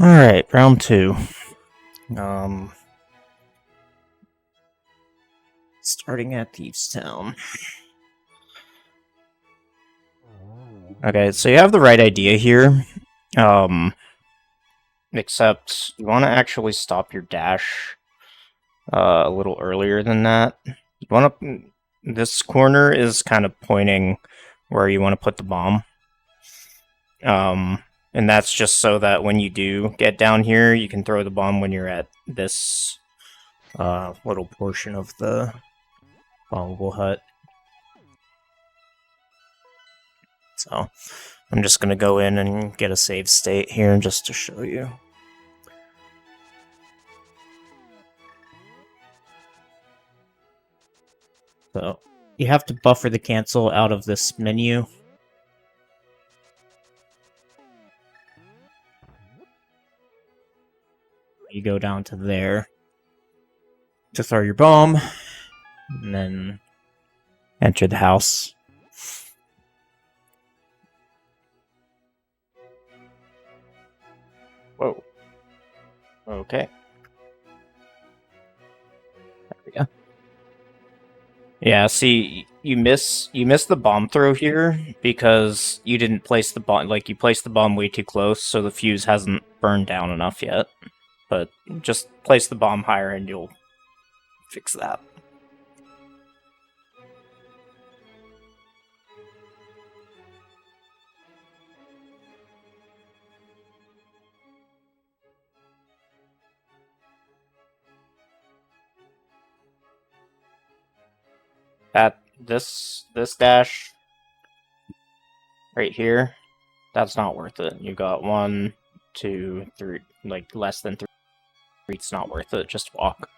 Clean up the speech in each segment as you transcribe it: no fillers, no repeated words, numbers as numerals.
Alright, round 2. Um, starting at Thieves Town. Okay, so you have the right idea here. Except you want to actually stop your dash a little earlier than that. You want to. This corner is kind of pointing where you want to put the bomb. And that's just so that when you do get down here, you can throw the bomb when you're at this little portion of the bombable hut. So I'm just going to go in and get a save state here just to show you. So you have to buffer the cancel out of this menu. You go down to there to throw your bomb, and then enter the house. Whoa. Okay. There we go. Yeah, see, you miss the bomb throw here because you didn't place the bomb, like, you placed the bomb way too close, so the fuse hasn't burned down enough yet. But just place the bomb higher and you'll fix that. This dash right here, that's not worth it. You got 1, 2, 3, like less than 3. It's not worth it. Just walk.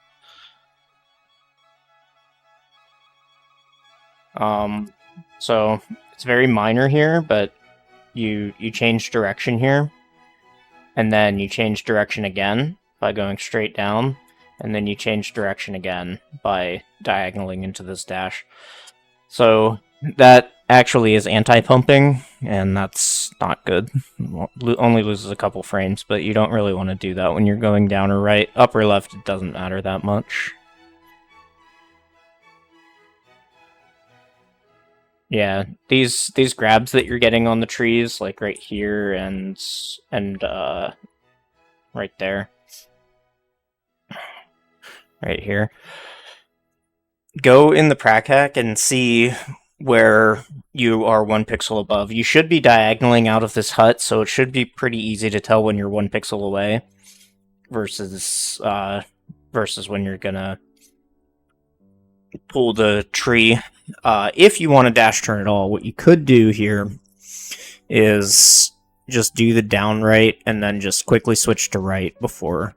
So it's very minor here, but you change direction here, and then you change direction again by going straight down, and then you change direction again by diagonaling into this dash. So that actually is anti-pumping, and that's not good. Only loses a couple frames, but you don't really want to do that when you're going down or right. Up or left, it doesn't matter that much. Yeah, these grabs that you're getting on the trees, like right here and right there. Right here. Go in the prac hack and see where you are 1 pixel above. You should be diagonaling out of this hut, so it should be pretty easy to tell when you're 1 pixel away versus when you're gonna pull the tree. If you want to dash turn at all, what you could do here is just do the down right and then just quickly switch to right before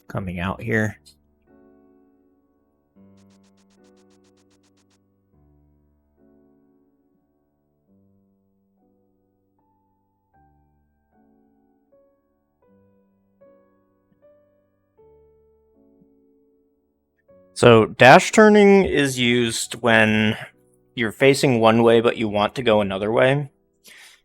coming out here. So dash turning is used when you're facing one way but you want to go another way.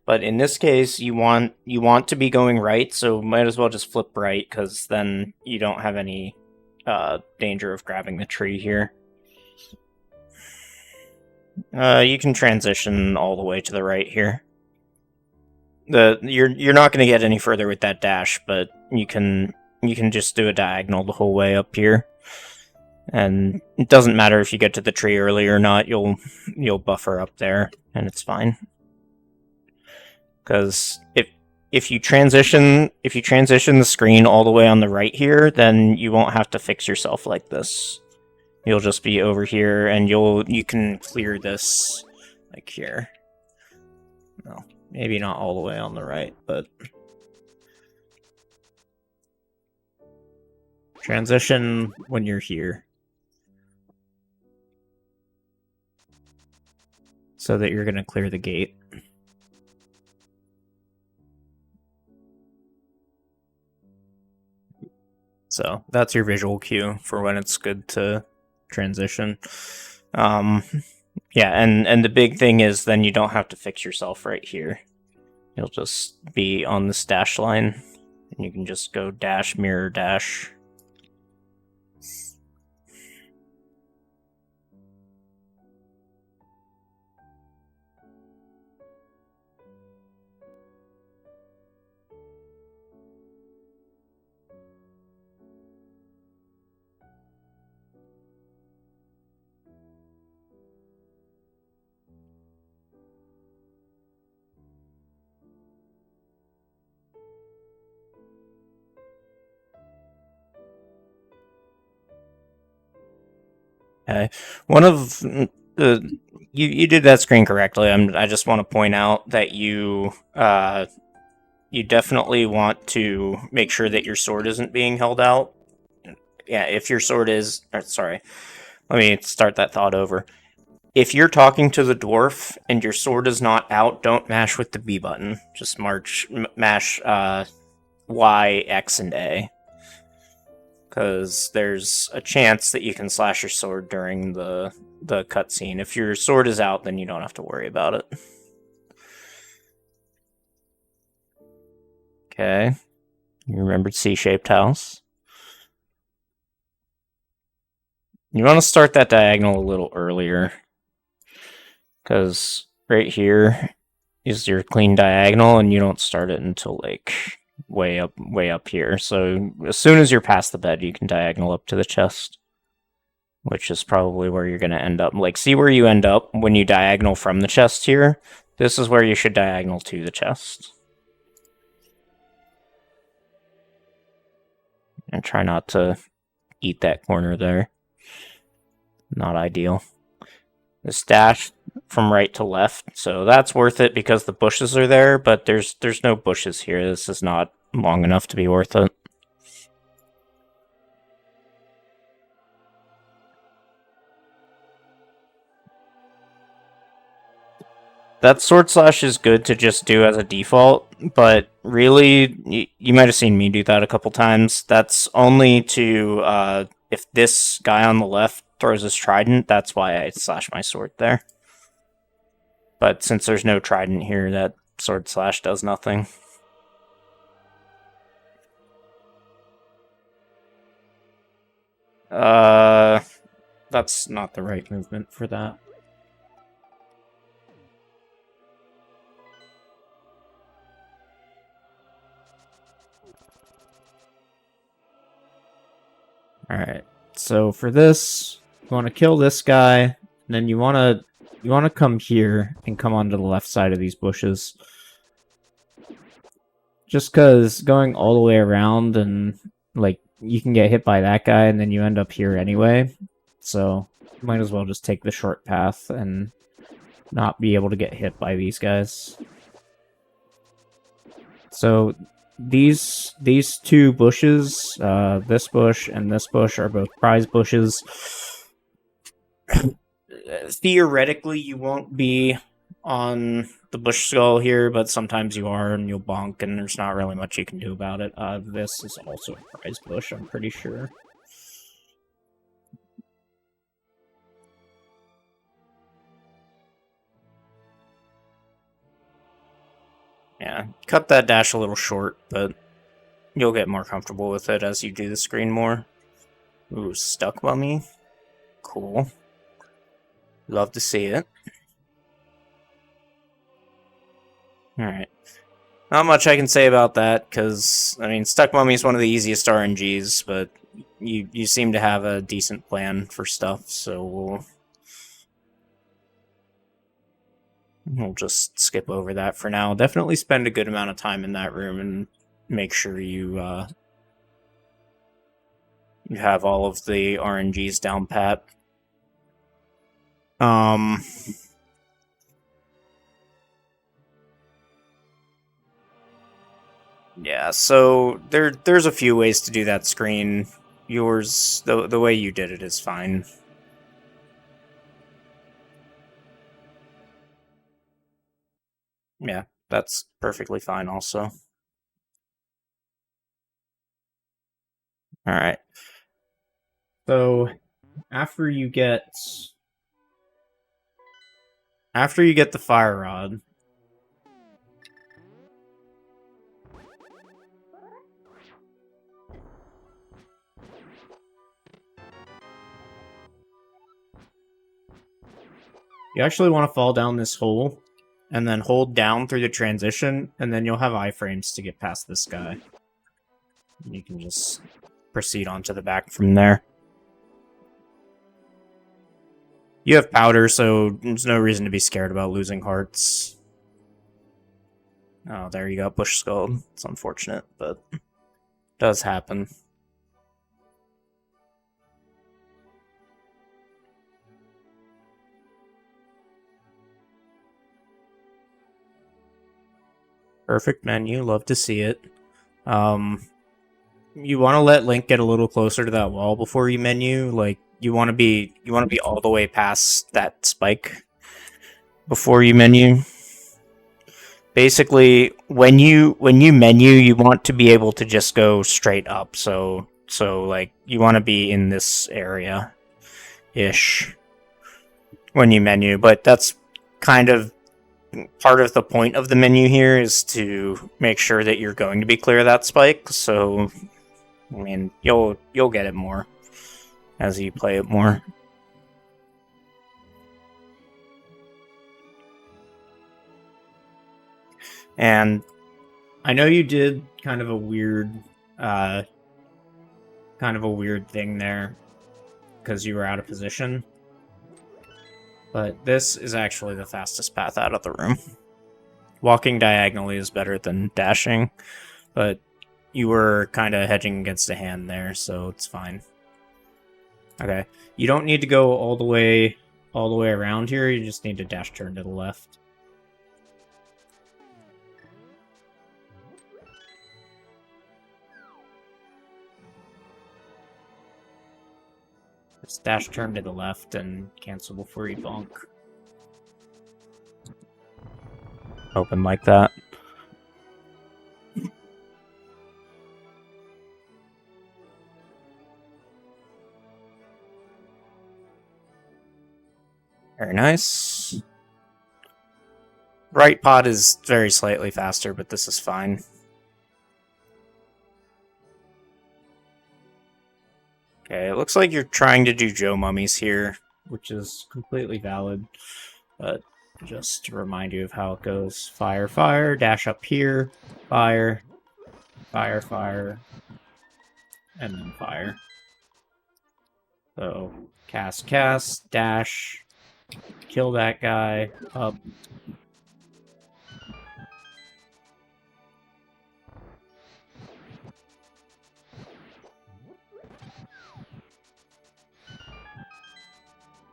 But in this case, you want to be going right, so might as well just flip right, because then you don't have any danger of grabbing the tree here. You can transition all the way to the right here. You're not going to get any further with that dash, but you can just do a diagonal the whole way up here. And it doesn't matter if you get to the tree early or not, you'll buffer up there, and it's fine. Because if you transition the screen all the way on the right here, then you won't have to fix yourself like this. You'll just be over here, and you can clear this like here. No, maybe not all the way on the right, but transition when you're here, so that you're gonna clear the gate. So that's your visual cue for when it's good to transition. Yeah, and the big thing is then you don't have to fix yourself right here. You'll just be on the dash line, and you can just go dash, mirror, dash. Okay. One of the you did that screen correctly. I just want to point out that you definitely want to make sure that your sword isn't being held out. Yeah, if your sword is, sorry, let me start that thought over. If you're talking to the dwarf and your sword is not out, don't mash with the B button. Just mash Y, X, and A. Because there's a chance that you can slash your sword during the cutscene. If your sword is out, then you don't have to worry about it. Okay. You remembered C-shaped house. You want to start that diagonal a little earlier. Because right here is your clean diagonal, and you don't start it until, like, way up here. So as soon as you're past the bed, you can diagonal up to the chest. Which is probably where you're going to end up. Like, see where you end up when you diagonal from the chest here? This is where you should diagonal to the chest. And try not to eat that corner there. Not ideal. This dash from right to left, so that's worth it because the bushes are there, but there's no bushes here. This is not long enough to be worth it. That sword slash is good to just do as a default, but really, you might have seen me do that a couple times. That's only to, if this guy on the left throws his trident, that's why I slash my sword there. But since there's no trident here, that sword slash does nothing. That's not the right movement for that. Alright, so for this, you want to kill this guy, and then you want to come here and come onto the left side of these bushes. Just because going all the way around and, like, you can get hit by that guy and then you end up here anyway. So, might as well just take the short path and not be able to get hit by these guys. So, these two bushes, this bush and this bush, are both prize bushes. Theoretically, you won't be on the bush skull here, but sometimes you are, and you'll bonk, and there's not really much you can do about it. This is also a prize bush, I'm pretty sure. Yeah, cut that dash a little short, but you'll get more comfortable with it as you do the screen more. Ooh, stuck mummy. Cool. Love to see it. Alright. Not much I can say about that, because, I mean, Stuck Mummy is one of the easiest RNGs, but you seem to have a decent plan for stuff, so we'll just skip over that for now. Definitely spend a good amount of time in that room and make sure you have all of the RNGs down pat. Yeah, so there's a few ways to do that screen. Yours, the way you did it is fine. Yeah, that's perfectly fine also. Alright. So, after you get after you get the fire rod, you actually want to fall down this hole and then hold down through the transition, and then you'll have iframes to get past this guy. And you can just proceed on to the back from there. You have powder, so there's no reason to be scared about losing hearts. Oh, there you go, Bush Skull. It's unfortunate, but it does happen. Perfect menu, love to see it. You want to let Link get a little closer to that wall before you menu. Like you want to be all the way past that spike before you menu. Basically, when you menu, you want to be able to just go straight up. So like you want to be in this area ish when you menu, but that's kind of part of the point of the menu here is to make sure that you're going to be clear of that spike. So I mean, you'll get it more as you play it more. And I know you did kind of a weird thing there because you were out of position. But this is actually the fastest path out of the room. Walking diagonally is better than dashing, but you were kind of hedging against a hand there, so it's fine. Okay, you don't need to go all the way around here. You just need to dash turn to the left. Just dash turn to the left and cancel before you bonk. Open like that. Very nice. Right pod is very slightly faster, but this is fine. Okay, it looks like you're trying to do Joe Mummies here, which is completely valid, but just to remind you of how it goes. Fire, fire, dash up here, fire, fire, fire, and then fire. So, cast, dash, kill that guy, up.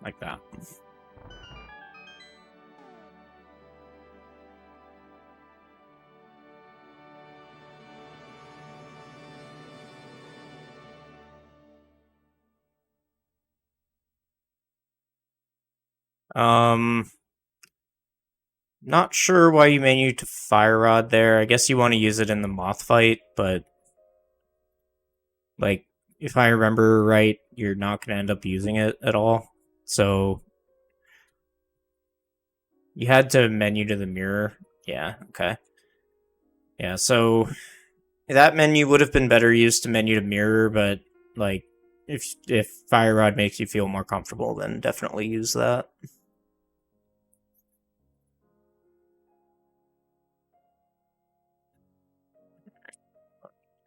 Like that. Not sure why you menu to Fire Rod there. I guess you want to use it in the Moth fight, but like, if I remember right, you're not going to end up using it at all. So, you had to menu to the mirror. Yeah, okay. Yeah, so that menu would have been better used to menu to mirror, but like, if Fire Rod makes you feel more comfortable, then definitely use that.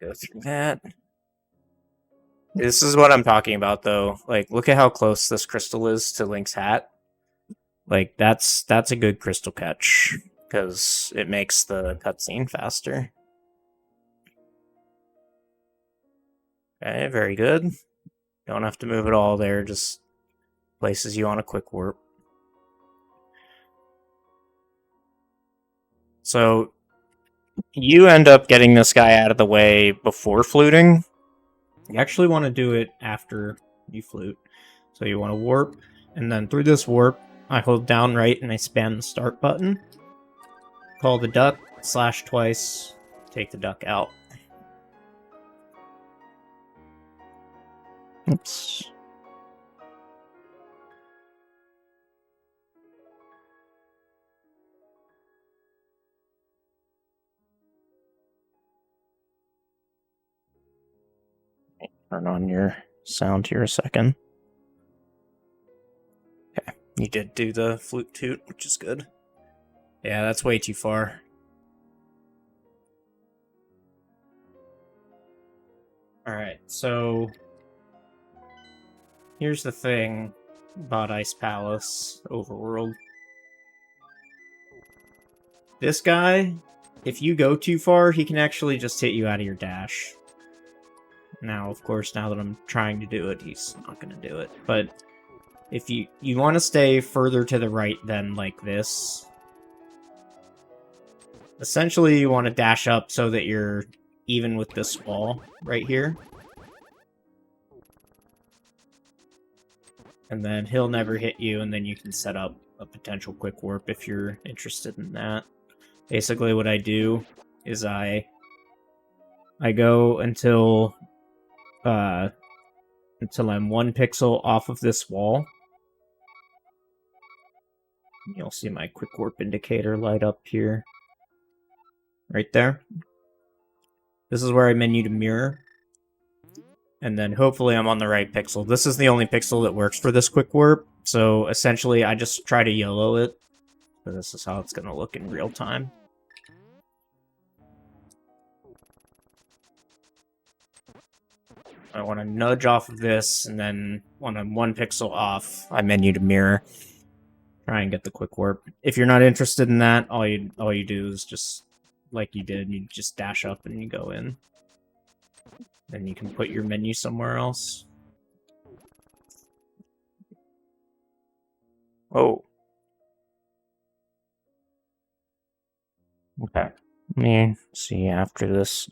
Go through that. This is what I'm talking about, though. Like, look at how close this crystal is to Link's hat. Like, that's a good crystal catch, because it makes the cutscene faster. Okay, very good. Don't have to move it all there, just places you on a quick warp. So, you end up getting this guy out of the way before fluting. You actually want to do it after you flute. So you want to warp, and then through this warp, I hold down right and I spam the start button. Call the duck, slash twice, take the duck out. Oops. turn on your sound here a second. Okay, you did do the flute toot, which is good. Yeah, that's way too far. Alright, so here's the thing about Ice Palace Overworld. This guy, if you go too far, he can actually just hit you out of your dash. Now, of course, now that I'm trying to do it, he's not going to do it. But if you want to stay further to the right than like this, essentially you want to dash up so that you're even with this wall right here. And then he'll never hit you, and then you can set up a potential quick warp if you're interested in that. Basically what I do is I go until I'm 1 pixel off of this wall. You'll see my quick warp indicator light up here. Right there. This is where I menu to mirror. And then hopefully I'm on the right pixel. This is the only pixel that works for this quick warp. So essentially I just try to YOLO it. So this is how it's going to look in real time. I want to nudge off of this, and then when I'm 1 pixel off, I menu to mirror. Try and get the quick warp. If you're not interested in that, all you do is just, like you did, you just dash up and you go in. Then you can put your menu somewhere else. Oh. Okay. Let me see after this.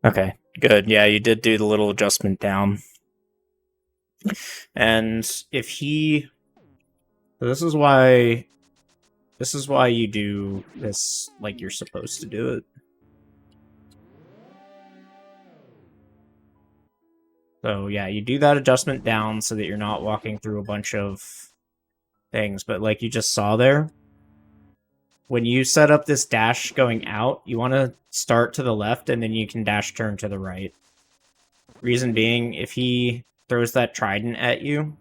Okay, good. Yeah, you did do the little adjustment down. And if he... This is why you do this like you're supposed to do it. So yeah, you do that adjustment down so that you're not walking through a bunch of things. But like you just saw there, when you set up this dash going out, you want to start to the left and then you can dash turn to the right. Reason being, if he throws that trident at you,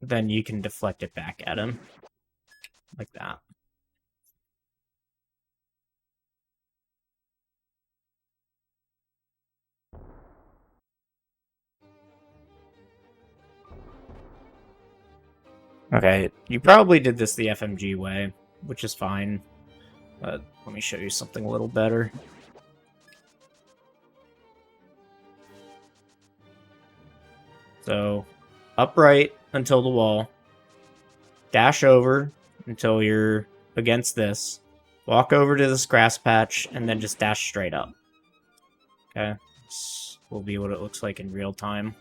then you can deflect it back at him. Like that. Okay, you probably did this the FMG way, which is fine. But let me show you something a little better. So, upright until the wall. Dash over until you're against this. Walk over to this grass patch, and then just dash straight up. Okay? This will be what it looks like in real time.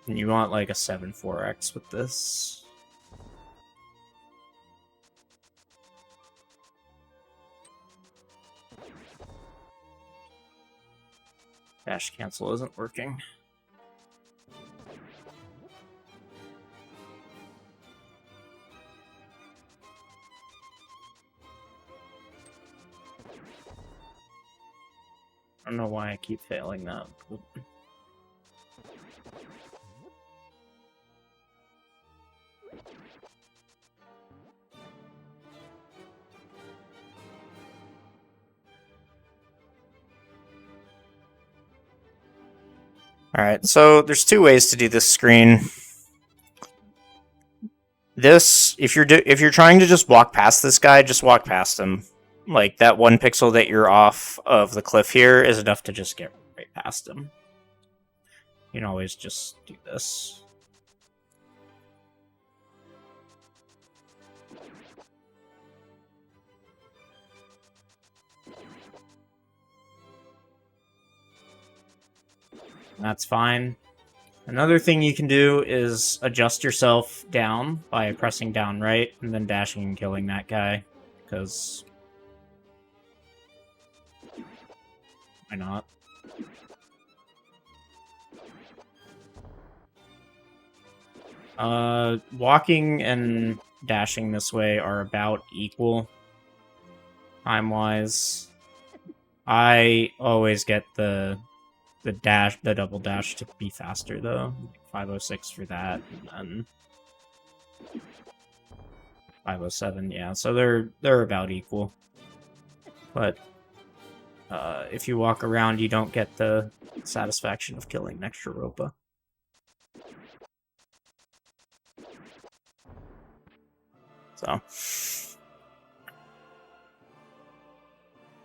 And you want like a 7-4x with this. Dash cancel isn't working. I don't know why I keep failing that. Alright, so there's 2 ways to do this screen. This, if you're trying to just walk past this guy, just walk past him. Like, that 1 pixel that you're off of the cliff here is enough to just get right past him. You can always just do this. That's fine. Another thing you can do is adjust yourself down by pressing down right and then dashing and killing that guy, because why not? Walking and dashing this way are about equal time-wise. I always get the double dash to be faster though. 506 for that, and then 507, yeah. So they're about equal. But if you walk around, you don't get the satisfaction of killing an extra Ropa. So,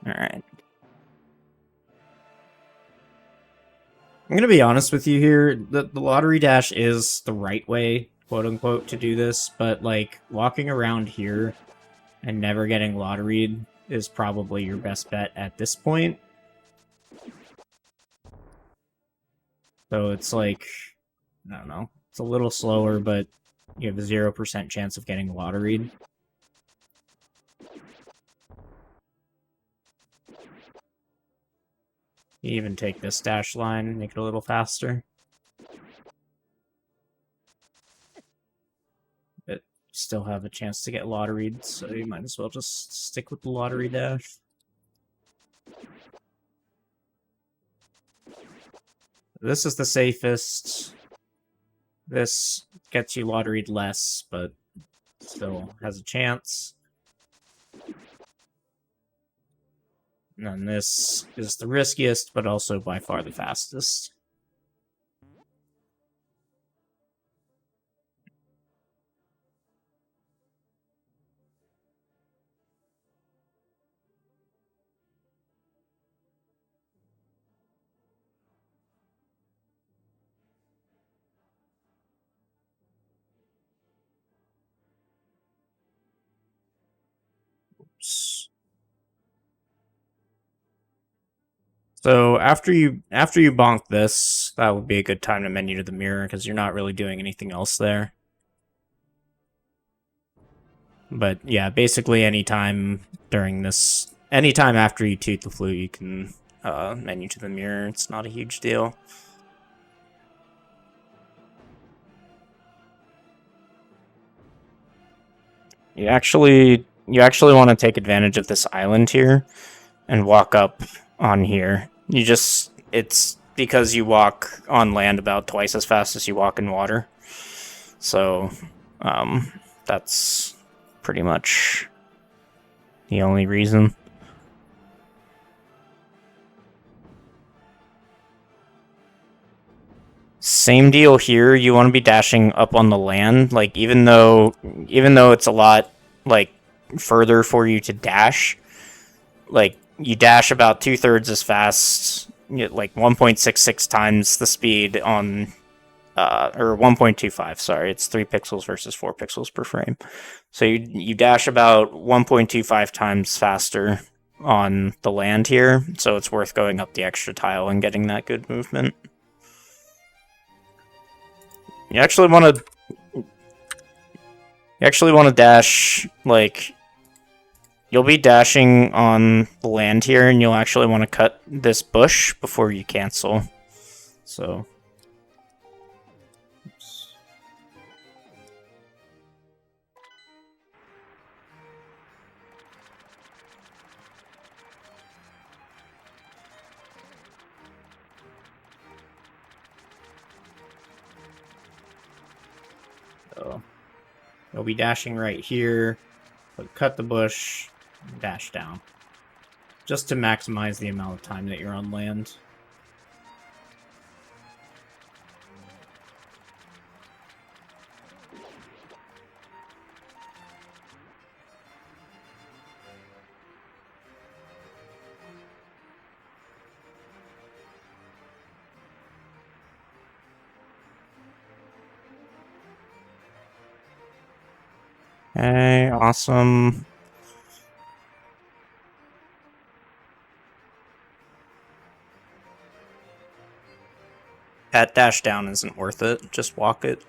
alright. I'm gonna be honest with you here, the lottery dash is the right way, quote-unquote, to do this, but, like, walking around here and never getting lotteried is probably your best bet at this point. So it's like, I don't know, it's a little slower, but you have a 0% chance of getting lotteried. You even take this dash line, make it a little faster. But still have a chance to get lotteried, so you might as well just stick with the lottery dash. This is the safest. This gets you lotteried less, but still has a chance. And then this is the riskiest, but also by far the fastest. Oops. So after you bonk this, that would be a good time to menu to the mirror, because you're not really doing anything else there. But yeah, basically anytime during this, anytime after you toot the flute, you can menu to the mirror. It's not a huge deal. You actually want to take advantage of this island here and walk up on here. It's because you walk on land about twice as fast as you walk in water. So, that's pretty much the only reason. Same deal here. You want to be dashing up on the land, like even though it's a lot like further for you to dash, like you dash about 2/3 as fast, like 1.66 times the speed on or 1.25, sorry, it's 3 pixels versus 4 pixels per frame. So you dash about 1.25 times faster on the land here, so it's worth going up the extra tile and getting that good movement. You actually want to dash, like, you'll be dashing on the land here, and you'll actually want to cut this bush before you cancel. So, oops. So, you'll be dashing right here, but cut the bush, and dash down. Just to maximize the amount of time that you're on land. Okay, awesome. That dash down isn't worth it, just walk it.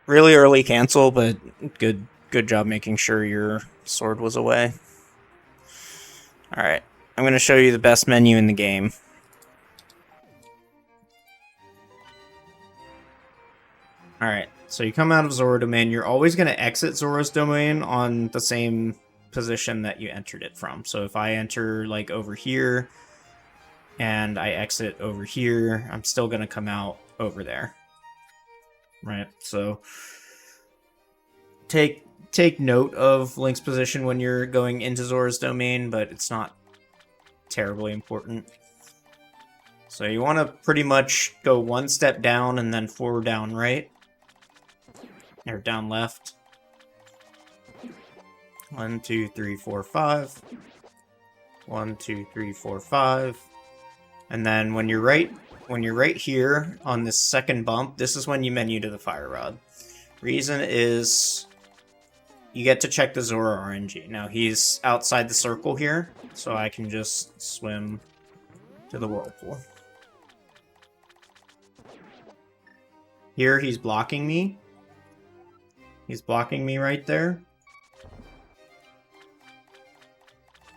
Really early cancel, but good job making sure your sword was away. Alright, I'm going to show you the best menu in the game. Alright, so you come out of Zora Domain. You're always going to exit Zora's Domain on the same position that you entered it from. So if I enter, like, over here, and I exit over here, I'm still going to come out over there. Right, so take note of Link's position when you're going into Zora's Domain, but it's not terribly important. So you want to pretty much go one step down and then 4 down right. Or down left. 1, 2, 3, 4, 5. 1, 2, 3, 4, 5. And then when you're right here on this second bump, this is when you menu to the Fire Rod. Reason is you get to check the Zora RNG. Now he's outside the circle here, so I can just swim to the Whirlpool. Here he's blocking me. He's blocking me right there.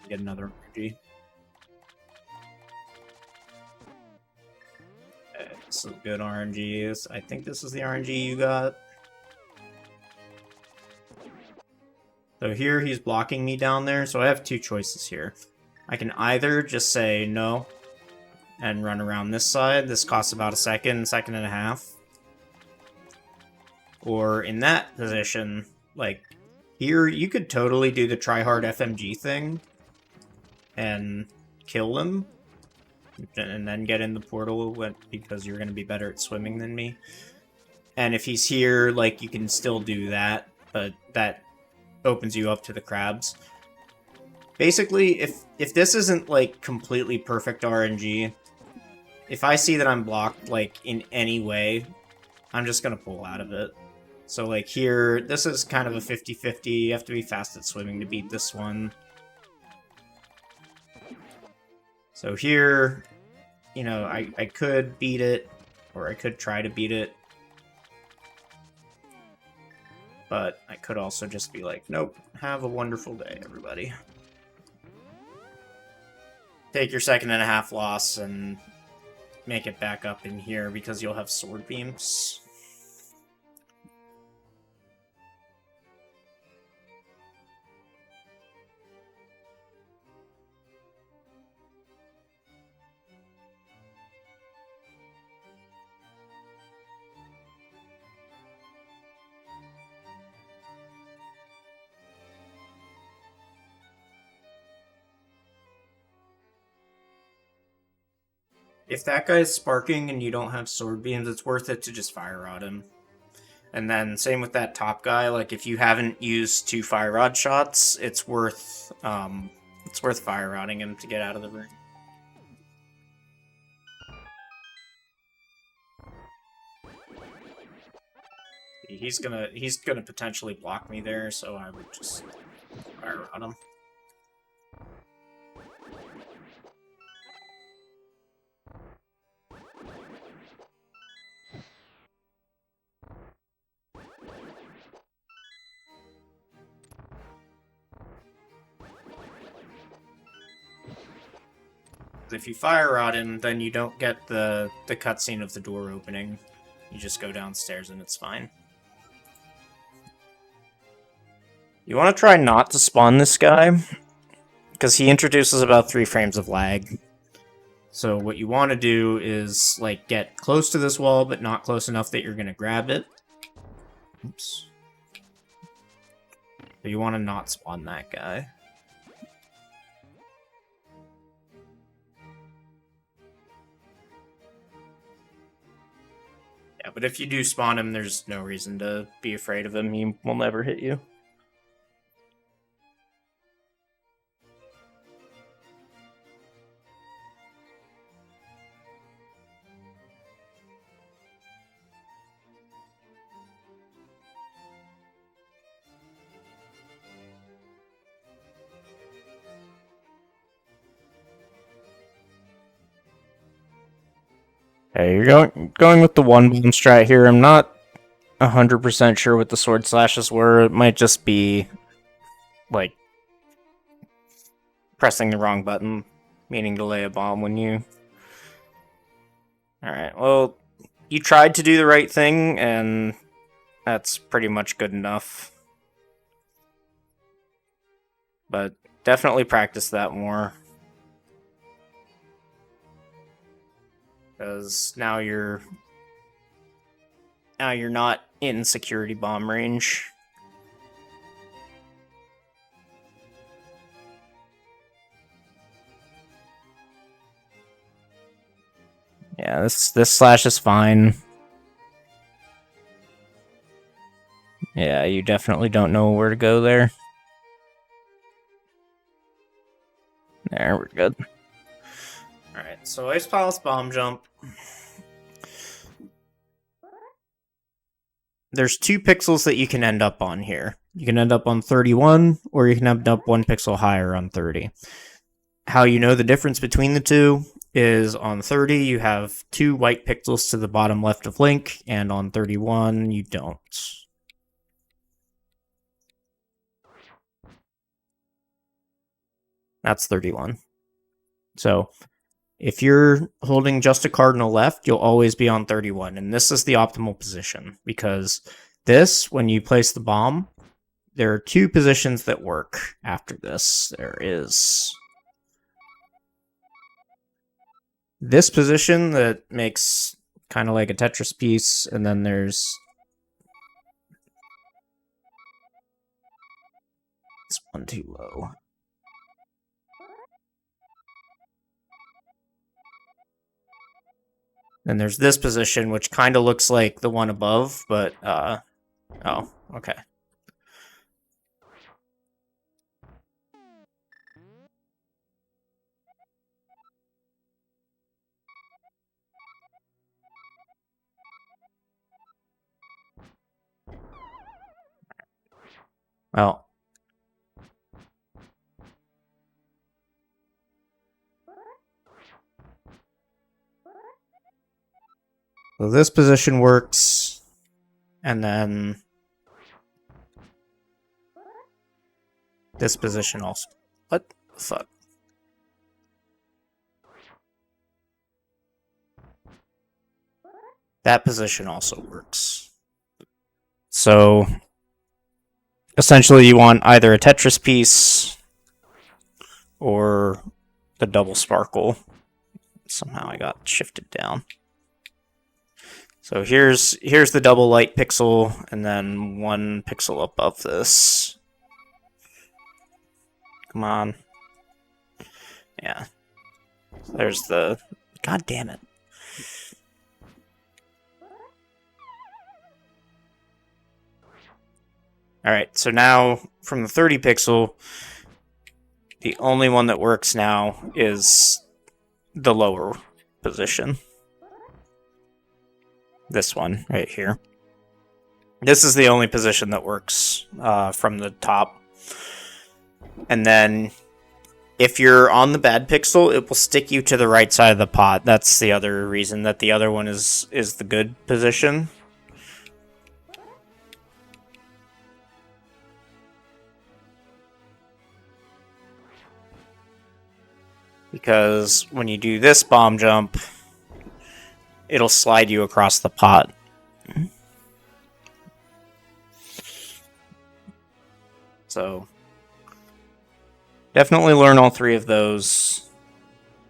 Get another RNG. Okay, this is good RNG. I think this is the RNG you got. So here he's blocking me down there, so I have 2 choices here. I can either just say no and run around this side. This costs about a second and a half. Or in that position, like, here you could totally do the tryhard FMG thing and kill him, and then get in the portal because you're going to be better at swimming than me. And if he's here, like, you can still do that, but that opens you up to the crabs. Basically, if this isn't, like, completely perfect RNG, if I see that I'm blocked, like, in any way, I'm just going to pull out of it. So, like, here, this is kind of a 50-50. You have to be fast at swimming to beat this one. So here, you know, I could beat it, or I could try to beat it. But I could also just be like, nope, have a wonderful day, everybody. Take your 2.5 loss and make it back up in here because you'll have sword beams. If that guy's sparking and you don't have sword beams, it's worth it to just fire rod him. And then same with that top guy. Like, if you haven't used 2 fire rod shots, it's worth fire rodding him to get out of the ring. He's gonna potentially block me there, so I would just fire rod him. If you fire rod him, then you don't get the cutscene of the door opening. You just go downstairs and it's fine. You want to try not to spawn this guy, because he introduces about 3 frames of lag. So what you want to do is, like, get close to this wall, but not close enough that you're going to grab it. Oops. So you want to not spawn that guy. Yeah, but if you do spawn him, there's no reason to be afraid of him. He will never hit you. Okay, you're going with the 1-bomb strat here. I'm not 100% sure what the sword slashes were. It might just be, like, pressing the wrong button, meaning to lay a bomb when you... Alright, well, you tried to do the right thing, and That's pretty much good enough. But definitely practice that more. Because now you're not in security bomb range. Yeah, this slash is fine. Yeah, you definitely don't know where to go there. There, we're good. Alright, so Ice Palace Bomb Jump. There's 2 pixels that you can end up on here. You can end up on 31, or you can end up 1 pixel higher on 30. How you know the difference between the two is on 30, you have 2 white pixels to the bottom left of Link, and on 31, you don't. That's 31. So, if you're holding just a cardinal left, you'll always be on 31, and this is the optimal position, because this, when you place the bomb, there are 2 positions that work after this. There is this position that makes kind of like a Tetris piece, and then there's this one too low. Then there's this position, which kind of looks like the one above, but, oh, okay. Well, so this position works, and then this position also. What the fuck? That position also works. So, essentially you want either a Tetris piece or the double sparkle. Somehow I got shifted down. So here's the double light pixel, and then 1 pixel above this. Come on. Yeah. There's the... God damn it. Alright, so now from the 30 pixel, the only one that works now is the lower position. This one right here. This is the only position that works from the top. And then if you're on the bad pixel, it will stick you to the right side of the pot. That's the other reason that the other one is the good position. Because when you do this bomb jump, it'll slide you across the pot. So, definitely learn all 3 of those,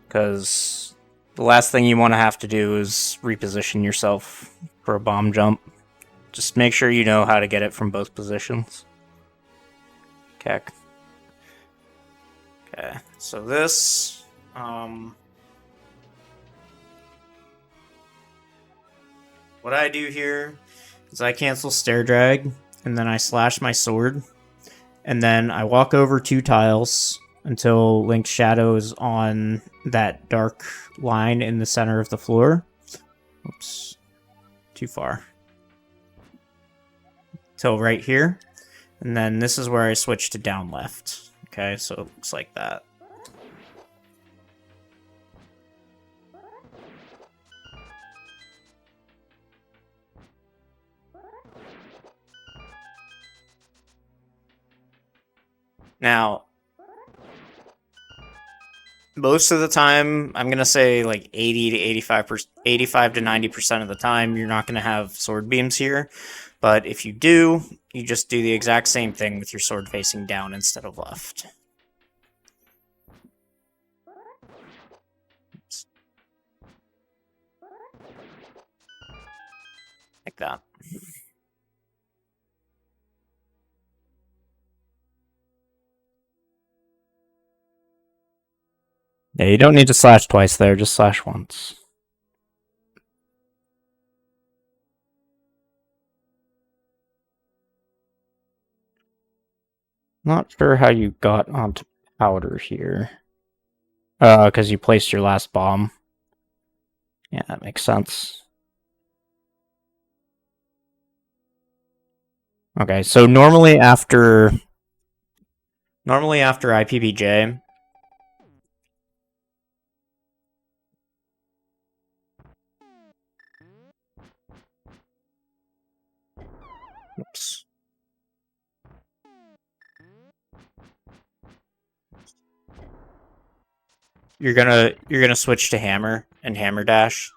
because the last thing you want to have to do is reposition yourself for a bomb jump. Just make sure you know how to get it from both positions. Okay. Okay, so this... what I do here is I cancel Stair Drag, and then I slash my sword, and then I walk over 2 tiles until Link's shadow is on that dark line in the center of the floor. Oops. Too far. Till right here. And then this is where I switch to down left. Okay, so it looks like that. Now, most of the time, I'm going to say like 80 to 85 to 90% of the time, you're not going to have sword beams here. But if you do, you just do the exact same thing with your sword facing down instead of left. Oops. Like that. Yeah, you don't need to slash twice there, just slash once. Not sure how you got onto powder here. Because you placed your last bomb. Yeah, that makes sense. Okay, so normally after IPBJ, oops. You're gonna switch to hammer and hammer dash.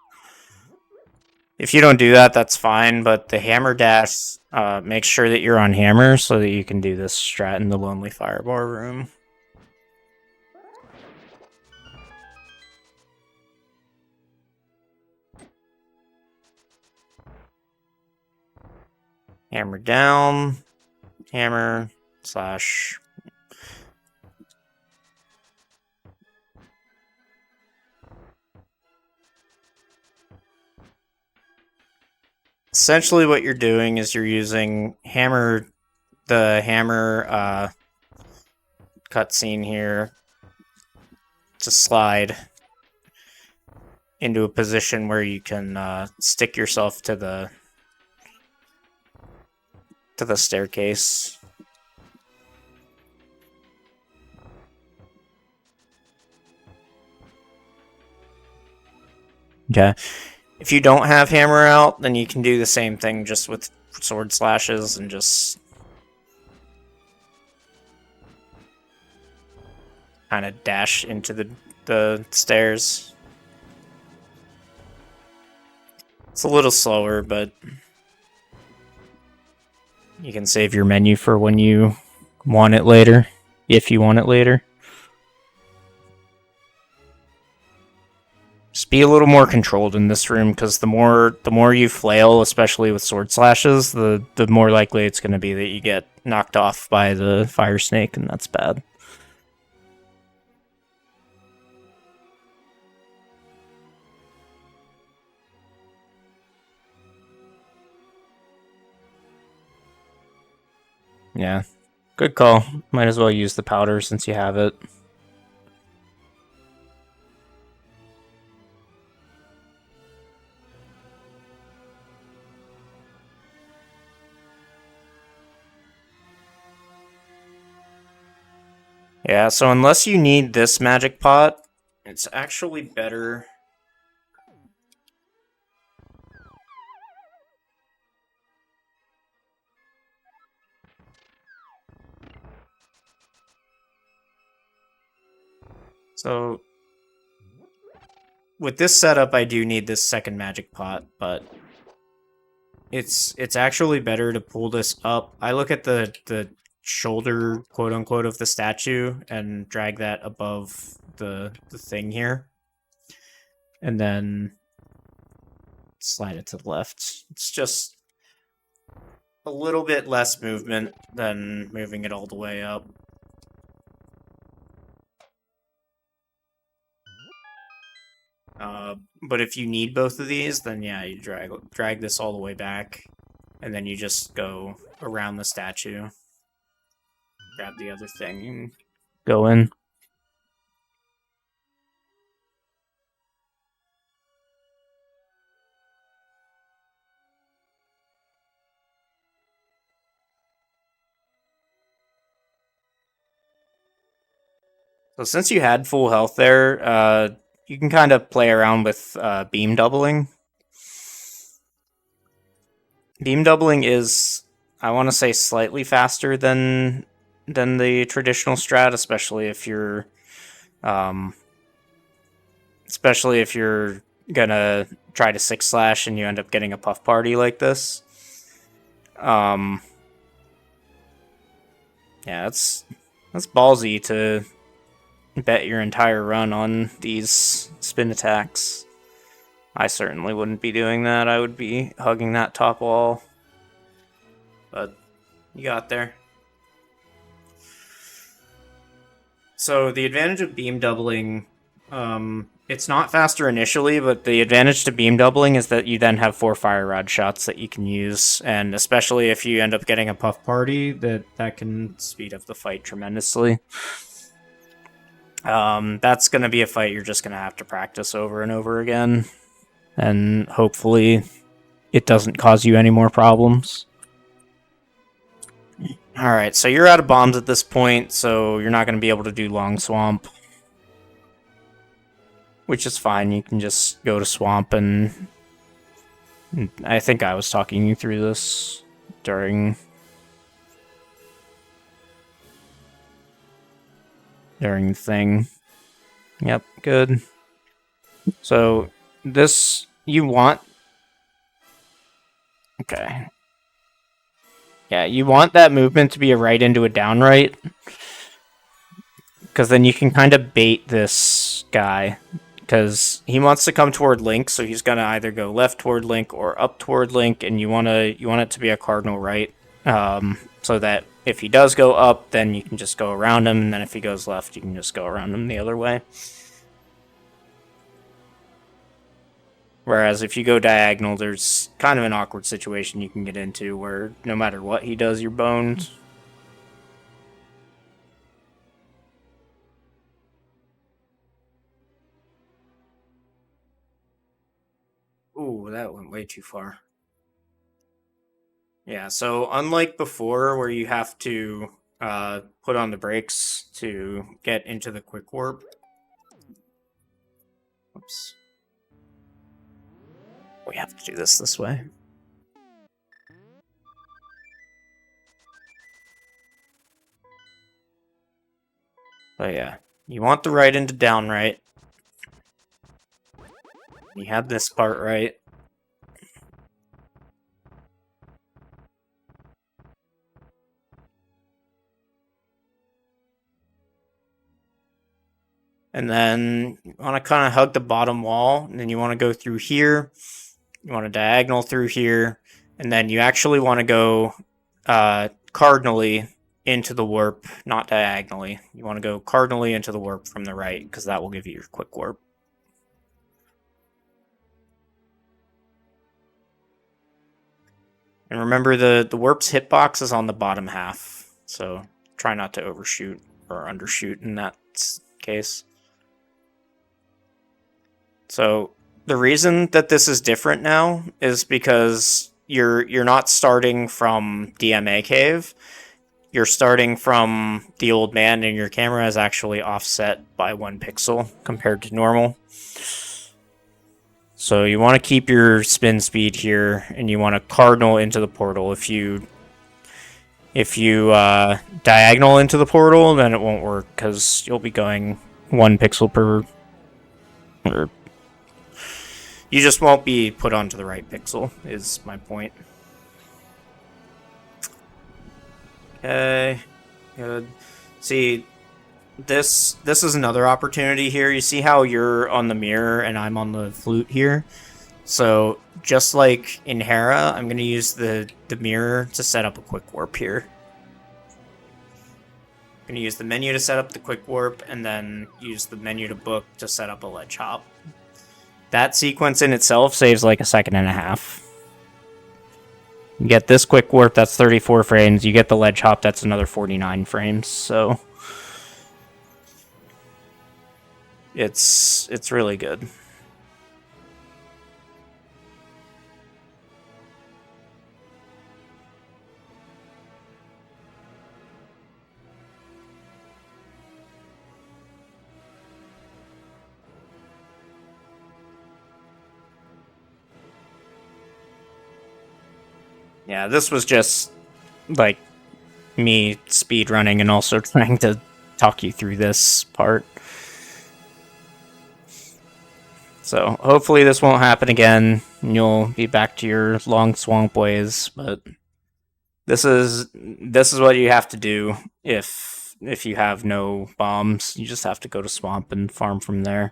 If you don't do that, that's fine, but the hammer dash makes sure that you're on hammer so that you can do this strat in the Lonely Firebar room. Hammer down, hammer, slash. Essentially what you're doing is you're using the hammer cutscene here to slide into a position where you can stick yourself to the staircase. Okay. If you don't have hammer out, then you can do the same thing just with sword slashes and just kind of dash into the stairs. It's a little slower, but you can save your menu for when you want it later, if you want it later. Just be a little more controlled in this room, because the more you flail, especially with sword slashes, the more likely it's going to be that you get knocked off by the fire snake, and that's bad. Yeah, good call. Might as well use the powder since you have it. Yeah, so unless you need this magic pot, it's actually better. So with this setup, I do need this second magic pot, but it's actually better to pull this up. I look at the shoulder, quote unquote, of the statue and drag that above the thing here, and then slide it to the left. It's just a little bit less movement than moving it all the way up. But if you need both of these, then yeah, you drag this all the way back, and then you just go around the statue, grab the other thing, and go in. So since you had full health there, you can kind of play around with beam doubling. Beam doubling is, I want to say, slightly faster than the traditional strat, especially if you're gonna try to 6 slash and you end up getting a puff party like this. Yeah, that's ballsy to bet your entire run on these spin attacks. I certainly wouldn't be doing that. I would be hugging that top wall. But you got there. So the advantage of beam doubling, it's not faster initially, but the advantage to beam doubling is that you then have 4 fire rod shots that you can use, and especially if you end up getting a puff party, that can speed up the fight tremendously. That's going to be a fight you're just going to have to practice over and over again, and hopefully it doesn't cause you any more problems. Alright, so you're out of bombs at this point, so you're not going to be able to do long swamp. Which is fine, you can just go to swamp, and I think I was talking you through this during the thing. Yep, good. So this you want. Okay. Yeah, you want that movement to be a right into a down right, because then you can kind of bait this guy, because he wants to come toward Link, so he's gonna either go left toward Link or up toward Link, and you want it to be a cardinal right, so that if he does go up, then you can just go around him, and then if he goes left, you can just go around him the other way. Whereas if you go diagonal, there's kind of an awkward situation you can get into where no matter what he does, you're boned. Ooh, that went way too far. Yeah, so unlike before where you have to put on the brakes to get into the quick warp. Oops. We have to do this way. But yeah, you want the right into down right. You have this part right. And then you want to kind of hug the bottom wall, and then you want to go through here. You want to diagonal through here, and then you actually want to go cardinally into the warp, not diagonally. You want to go cardinally into the warp from the right, because that will give you your quick warp. And remember, the warp's hitbox is on the bottom half, so try not to overshoot or undershoot in that case. So the reason that this is different now is because you're not starting from DMA Cave. You're starting from the old man, and your camera is actually offset by 1 pixel compared to normal. So you want to keep your spin speed here, and you want to cardinal into the portal. If you diagonal into the portal, then it won't work, because you'll be going 1 pixel per... Or you just won't be put onto the right pixel, is my point. Okay, good. See, this is another opportunity here. You see how you're on the mirror and I'm on the flute here? So, just like in Hera, I'm going to use the mirror to set up a quick warp here. I'm going to use the menu to set up the quick warp, and then use the menu to book to set up a ledge hop. That sequence in itself saves like 1.5 seconds. You get this quick warp, that's 34 frames. You get the ledge hop, that's another 49 frames. So it's really good. Yeah, this was just like me speed running and also trying to talk you through this part. So hopefully this won't happen again, and you'll be back to your long swamp ways, but This is what you have to do if you have no bombs. You just have to go to swamp and farm from there.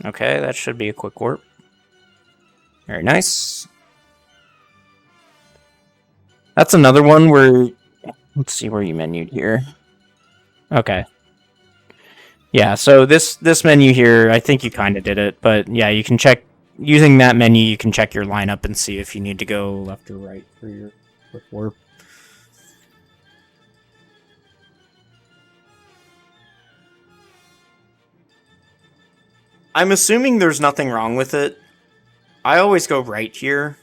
Okay, that should be a quick warp. Very nice. That's another one where... Let's see where you menued here. Okay. Yeah, so this menu here, I think you kind of did it, but yeah, you can check... Using that menu, you can check your lineup and see if you need to go left or right for your quick warp. I'm assuming there's nothing wrong with it. I always go right here.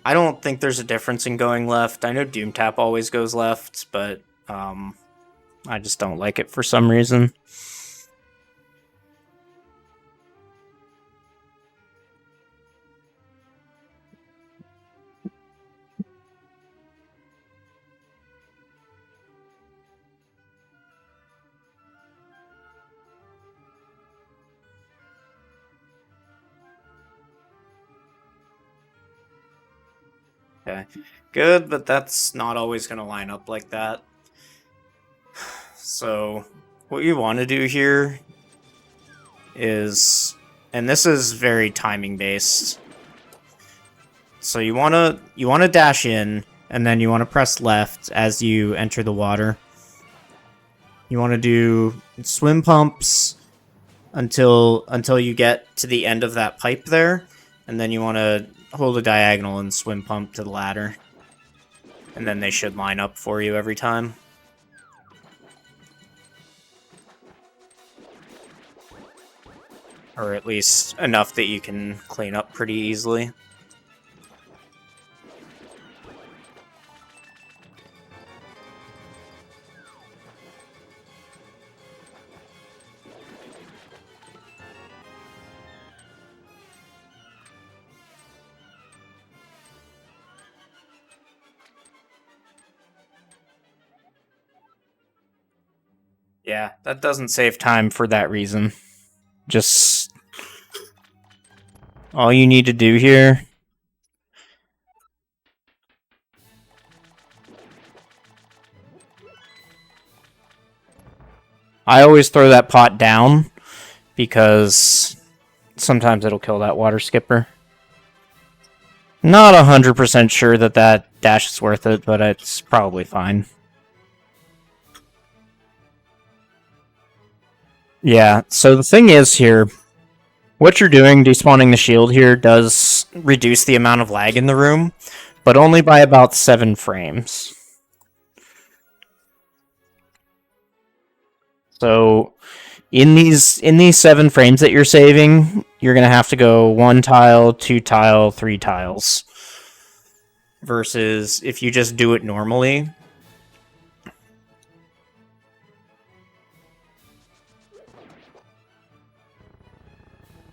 I don't think there's a difference in going left. I know Doomtap always goes left, but I just don't like it for some reason. Okay, good, but that's not always going to line up like that. So, what you want to do here is, and this is very timing based. So you want to dash in, and then you want to press left as you enter the water. You want to do swim pumps until you get to the end of that pipe there, and then you want to hold a diagonal and swim pump to the ladder. And then they should line up for you every time. Or at least enough that you can clean up pretty easily. Yeah, that doesn't save time for that reason. Just... all you need to do here... I always throw that pot down, because sometimes it'll kill that water skipper. Not 100% sure that that dash is worth it, but it's probably fine. Yeah, so the thing is here, what you're doing, despawning the shield here, does reduce the amount of lag in the room, but only by about 7 frames. So, in these 7 frames that you're saving, you're going to have to go 1 tile, 2 tile, 3 tiles. Versus if you just do it normally,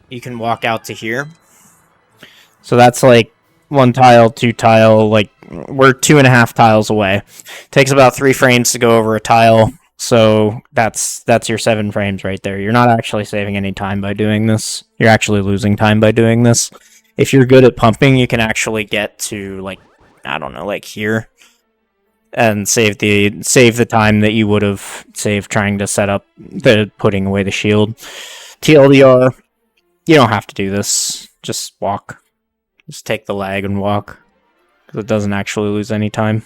you can walk out to here. So that's like 1 tile, 2 tile, like we're 2.5 tiles away. Takes about 3 frames to go over a tile. So that's your 7 frames right there. You're not actually saving any time by doing this. You're actually losing time by doing this. If you're good at pumping, you can actually get to, like, I don't know, like here, and save the time that you would have saved trying to set up putting away the shield. TLDR, you don't have to do this. Just walk. Just take the lag and walk, because it doesn't actually lose any time.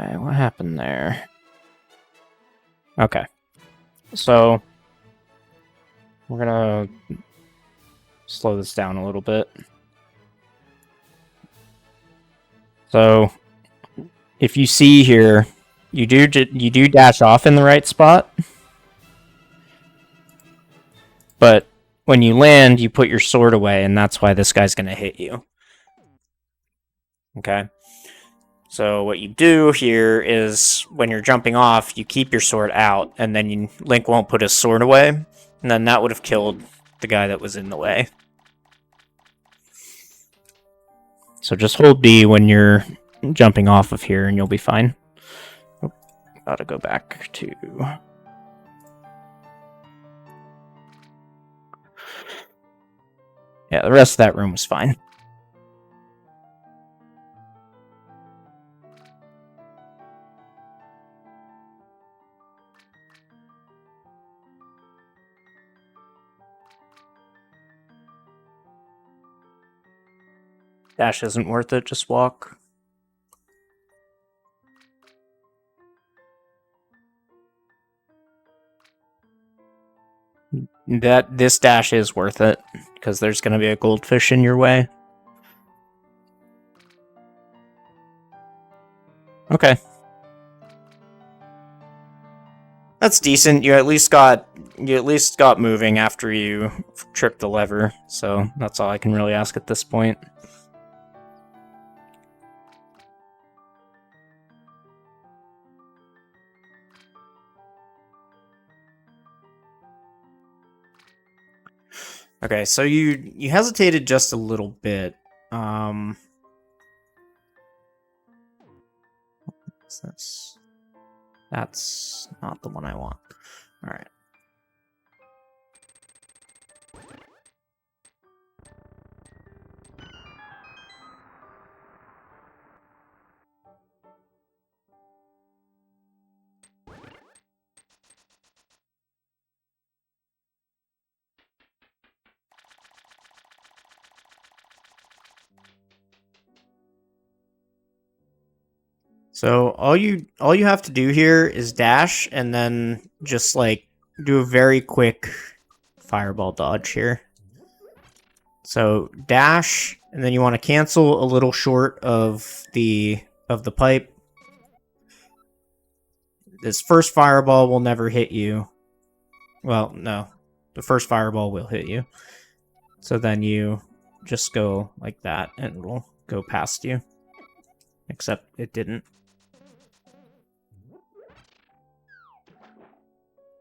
Alright, what happened there? Okay. So, we're gonna slow this down a little bit. So, if you see here, you do dash off in the right spot, but when you land, you put your sword away, and that's why this guy's gonna hit you. Okay? So what you do here is, when you're jumping off, you keep your sword out, and then Link won't put his sword away, and then that would have killed the guy that was in the way. So just hold B when you're jumping off of here and you'll be fine. Oh, gotta go back to... Yeah, the rest of that room was fine. Dash isn't worth it, just walk. This dash is worth it, because there's going to be a goldfish in your way. Okay. That's decent. You at least got moving after you tripped the lever, so that's all I can really ask at this point. Okay, so you hesitated just a little bit. What's this? That's not the one I want. All right. So all you have to do here is dash and then just like do a very quick fireball dodge here. So dash and then you want to cancel a little short of the pipe. This first fireball will never hit you. Well, no. The first fireball will hit you. So then you just go like that and it'll go past you. Except it didn't.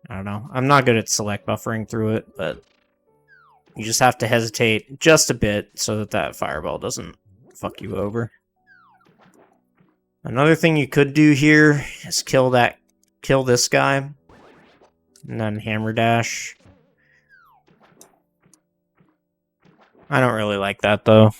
I don't know. I'm not good at select buffering through it, but you just have to hesitate just a bit so that that fireball doesn't fuck you over. Another thing you could do here is kill this guy, and then hammer dash. I don't really like that though.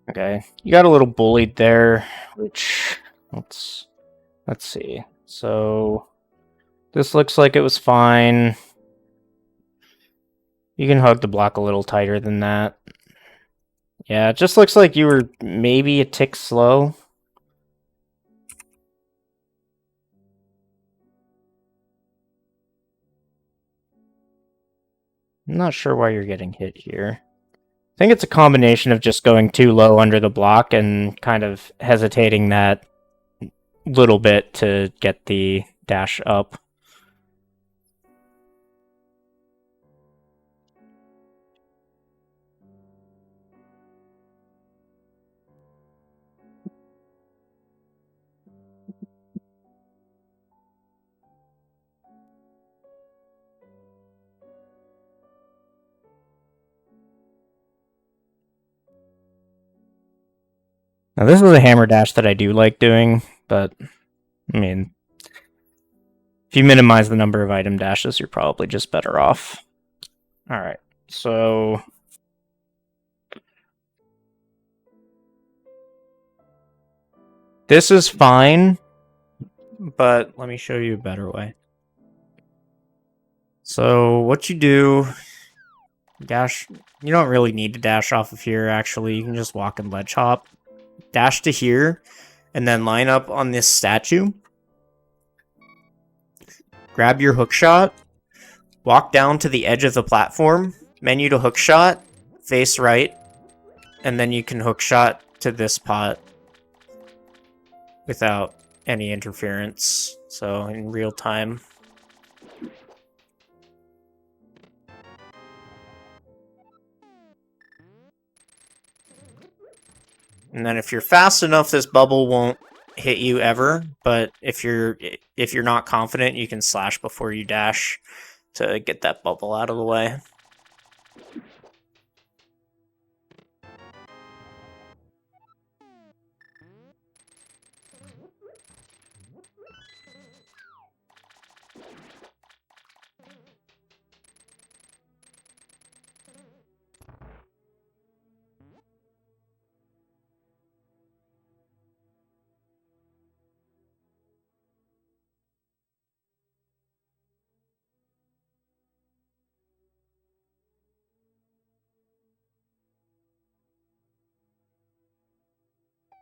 Okay, you got a little bullied there, which let's see. So this looks like it was fine. You can hug the block a little tighter than that. Yeah, it just looks like you were maybe a tick slow. I'm not sure why you're getting hit here. I think it's a combination of just going too low under the block and kind of hesitating that little bit to get the dash up. Now this is a hammer dash that I do like doing, but I mean, if you minimize the number of item dashes, you're probably just better off. Alright, so this is fine, but let me show you a better way. So what you do, dash, you don't really need to dash off of here actually, you can just walk and ledge hop. Dash to here, and then line up on this statue. Grab your hook shot, walk down to the edge of the platform, menu to hook shot, face right, and then you can hook shot to this pot without any interference. So in real time. And then if you're fast enough, this bubble won't hit you ever. But if you're not confident, you can slash before you dash to get that bubble out of the way.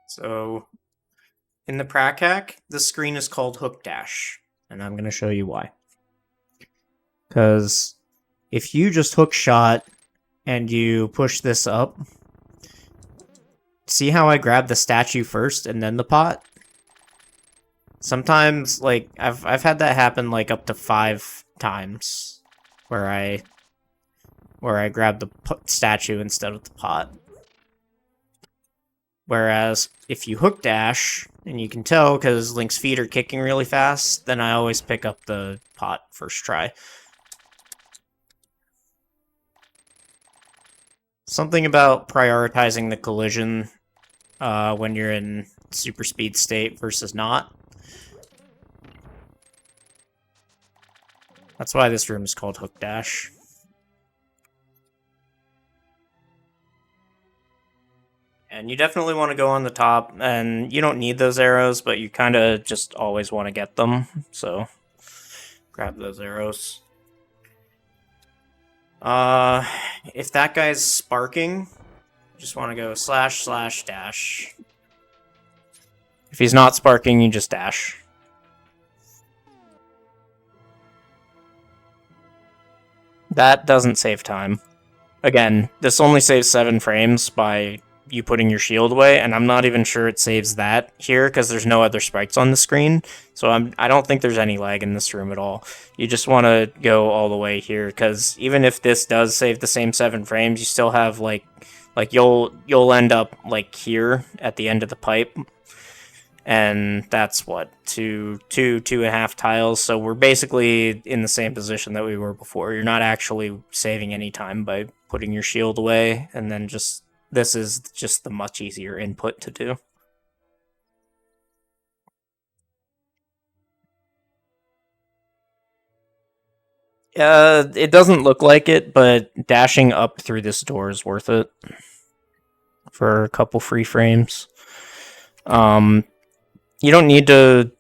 So in the prac hack, the screen is called hook dash, and I'm going to show you why. Because if you just hook shot and you push this up, see how I grab the statue first and then the pot? Sometimes, like, I've had that happen like up to 5 times where I grab the statue instead of the pot. Whereas if you hook dash, and you can tell because Link's feet are kicking really fast, then I always pick up the pot first try. Something about prioritizing the collision when you're in super speed state versus not. That's why this room is called hook dash. And you definitely want to go on the top, and you don't need those arrows, but you kind of just always want to get them, so grab those arrows. If that guy's sparking, you just want to go slash slash dash. If he's not sparking, you just dash. That doesn't save time. Again, this only saves 7 frames by you putting your shield away, and I'm not even sure it saves that here because there's no other sprites on the screen. So I don't think there's any lag in this room at all. You just want to go all the way here because even if this does save the same 7 frames, you still have like you'll end up like here at the end of the pipe. And that's what, two and a half tiles. So we're basically in the same position that we were before. You're not actually saving any time by putting your shield away, and then this is just the much easier input to do. It doesn't look like it, but dashing up through this door is worth it for a couple free frames. You don't need to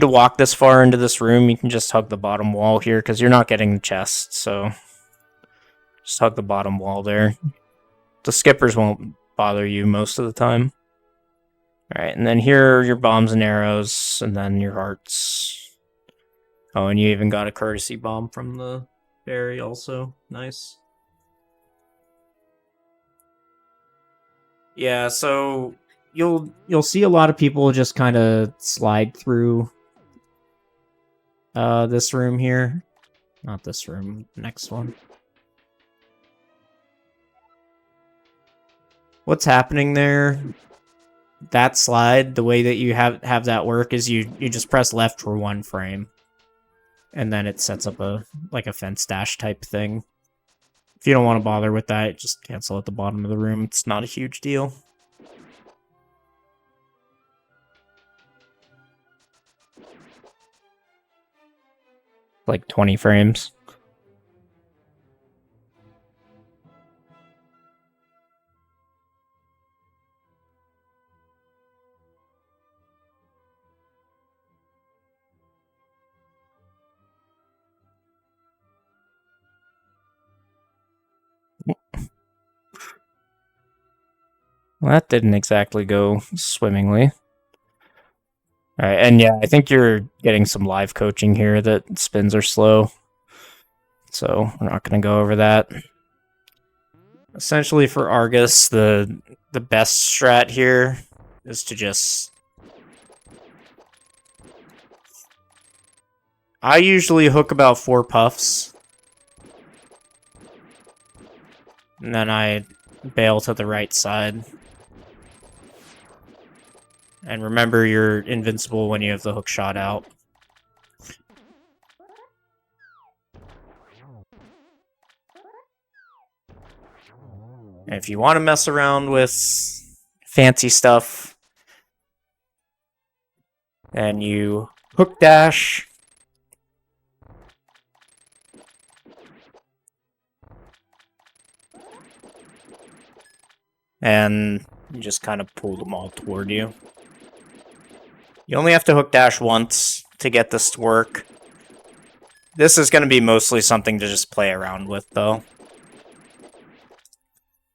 walk this far into this room. You can just hug the bottom wall here because you're not getting the chest, so just hug the bottom wall there. The skippers won't bother you most of the time. Alright, and then here are your bombs and arrows, and then your hearts. Oh, and you even got a courtesy bomb from the fairy also. Nice. Yeah, so you'll see a lot of people just kind of slide through this room here. Not this room, next one. What's happening there? That slide, the way that you have that work is you just press left for 1 frame. And then it sets up a fence dash type thing. If you don't want to bother with that, just cancel at the bottom of the room. It's not a huge deal. Like 20 frames. Well, that didn't exactly go swimmingly. Alright, and yeah, I think you're getting some live coaching here that spins are slow. So we're not going to go over that. Essentially for Argus, the best strat here is to just... I usually hook about 4 puffs. And then I bail to the right side. And remember, you're invincible when you have the hook shot out. And if you want to mess around with fancy stuff, then you hook dash. And you just kind of pull them all toward you. You only have to hook dash once to get this to work. This is going to be mostly something to just play around with, though.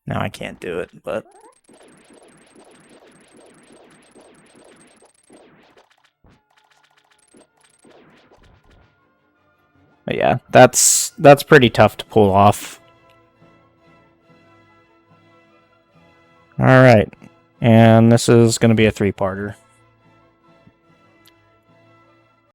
Now I can't do it, but... But yeah, that's pretty tough to pull off. Alright, and this is going to be a 3-parter.